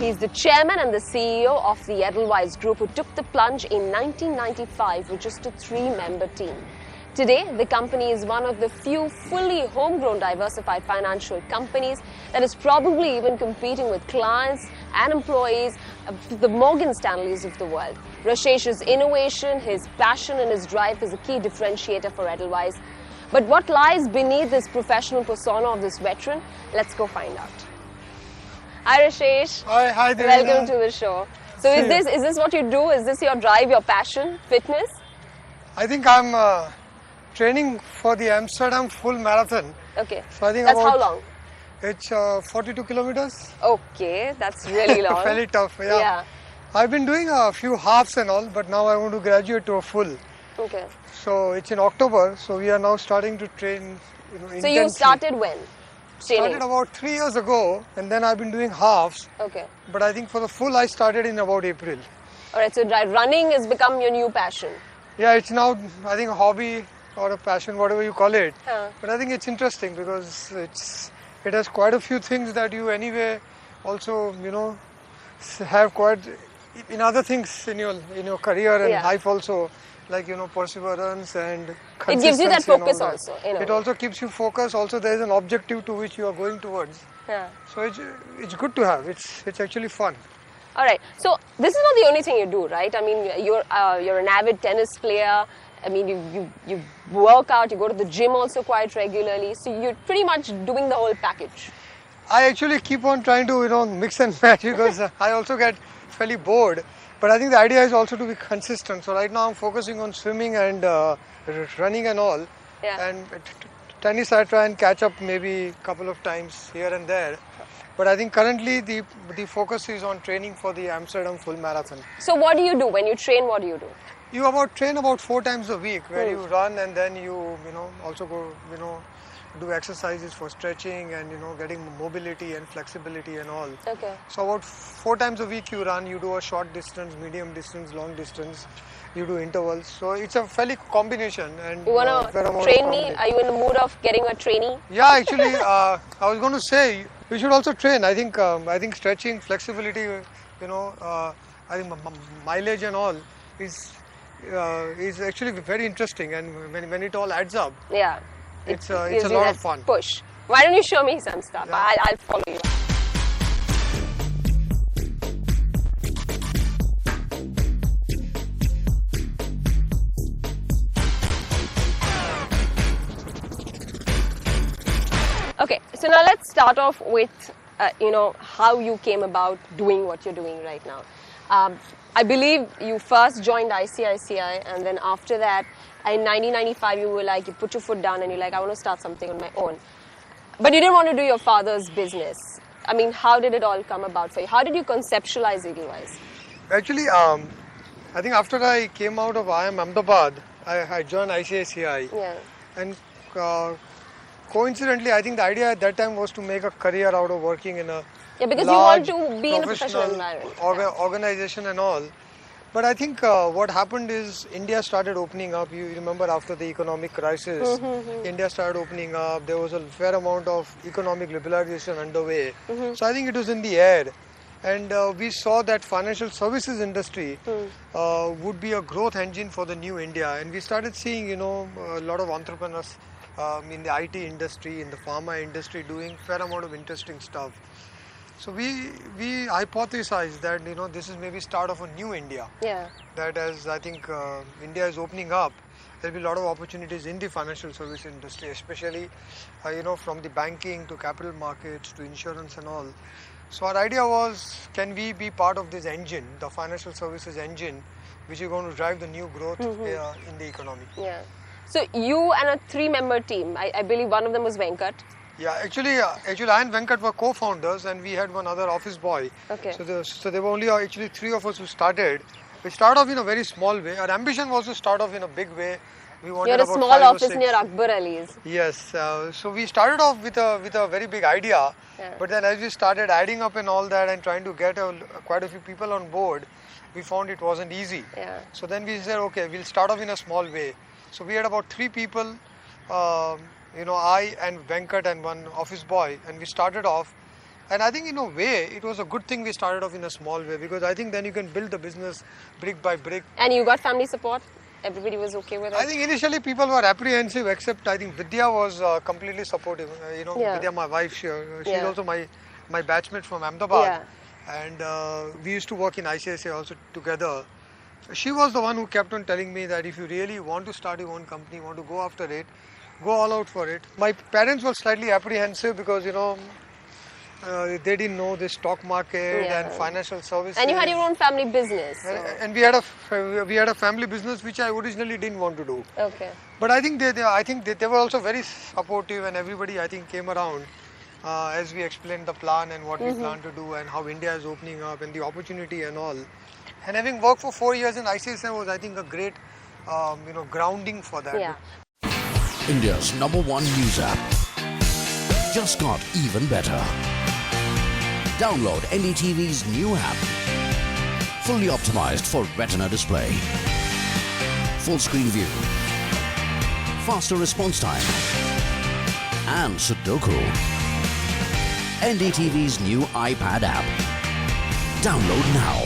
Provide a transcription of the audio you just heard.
He's the chairman and the CEO of the Edelweiss Group, who took the plunge in 1995 with just a 3-member team. Today, the company is one of the few fully homegrown diversified financial companies that is probably even competing with clients and employees of the Morgan Stanleys of the world. Rashesh's innovation, his passion and his drive is a key differentiator for Edelweiss. But what lies beneath this professional persona of this veteran? Let's go find out. Hi Rashesh. Hi there. Welcome to the show. So is this what you do? Is this your drive, your passion, fitness? I think I'm training for the Amsterdam full marathon. Okay. So I think that's how long? It's 42 kilometers. Okay, that's really long. Fairly tough, yeah. I've been doing a few halves and all, but now I want to graduate to a full. Okay. So it's in October, so we are now starting to train. So you started when? Started about 3 years ago, and then I've been doing halves. Okay. But I think for the full, I started in about April. All right, so running has become your new passion. Yeah, it's now, I think, a hobby or a passion, whatever you call it. But I think it's interesting because it has quite a few things that you anyway also, have quite in other things in your career and life also, like, perseverance and consistency. It gives you that focus also. It also keeps you focused. Also, there is an objective to which you are going towards. Yeah. So it's good to have. It's actually fun. All right. So this is not the only thing you do, right? I mean, you're an avid tennis player. I mean, you work out. You go to the gym also quite regularly. So you're pretty much doing the whole package. I actually keep on trying to mix and match because I also get fairly bored. But I think the idea is also to be consistent. So right now I'm focusing on swimming and running and all. Yeah. And tennis I try and catch up maybe a couple of times here and there. But I think currently the focus is on training for the Amsterdam full marathon. So what do you do when you train? What do you do? You train about 4 times a week, where you run and then you also go do exercises for stretching and getting mobility and flexibility and all. Okay. So about 4 times a week you run. You do a short distance, medium distance, long distance. You do intervals. So it's a fairly combination. And you want to train me? Are you in the mood of getting a trainee? Yeah, actually, I was going to say you should also train. I think stretching, flexibility, I think mileage and all is actually very interesting. And when it all adds up, it's a lot of fun. Push. Why don't you show me some stuff? Yeah. I'll follow you. Okay, so now let's start off with how you came about doing what you're doing right now. I believe you first joined ICICI, and then after that, in 1995, you put your foot down and you're like, I want to start something on my own. But you didn't want to do your father's business. I mean, how did it all come about for you? How did you conceptualize Edelweiss? Actually, I think after I came out of IIM Ahmedabad, I joined ICICI. Yeah. And coincidentally, I think the idea at that time was to make a career out of working in a because large, you want to be in a professional environment. Organization and all. But I think what happened is India started opening up. You remember after the economic crisis, India started opening up. There was a fair amount of economic liberalization underway. So I think it was in the air. And we saw that financial services industry would be a growth engine for the new India. And we started seeing, a lot of entrepreneurs in the IT industry, in the pharma industry doing fair amount of interesting stuff. So we hypothesized that this is maybe start of a new India. Yeah. That as I think India is opening up, there'll be a lot of opportunities in the financial service industry, especially from the banking to capital markets to insurance and all. So our idea was, can we be part of this engine, the financial services engine, which is going to drive the new growth in the economy. Yeah. So you and a 3-member team. I believe one of them was Venkat. Yeah, actually, I and Venkat were co-founders, and we had one other office boy. Okay. So there were only actually 3 of us who started. We started off in a very small way. Our ambition was to start off in a big way. We wanted You're a about small 5 or office 6. near Akbar Ali's. Yes. So we started off with a very big idea, but then as we started adding up and all that and trying to get quite a few people on board, we found it wasn't easy. Yeah. So then we said, okay, we'll start off in a small way. So we had about 3 people. I and Venkat and one office boy, and we started off And I think in a way, it was a good thing we started off in a small way, because I think then you can build the business brick by brick. And you got family support? Everybody was okay with it? I think initially people were apprehensive, except I think Vidya was completely supportive. Yeah. Vidya, my wife, she's Yeah. also my batchmate from Ahmedabad. Yeah. And we used to work in ICICI also together. She was the one who kept on telling me that if you really want to start your own company, want to go after it, go all out for it. My parents were slightly apprehensive because, they didn't know the stock market Yeah. and financial services. And you had your own family business. So. And we had a family business which I originally didn't want to do. Okay. But I think they were also very supportive, and everybody I think came around as we explained the plan and what we plan to do and how India is opening up and the opportunity and all. And having worked for 4 years in ICICI was, I think, a great grounding for that. Yeah. India's #1 news app just got even better. Download NDTV's new app. Fully optimized for retina display. Full screen view. Faster response time. And Sudoku. NDTV's new iPad app. Download now.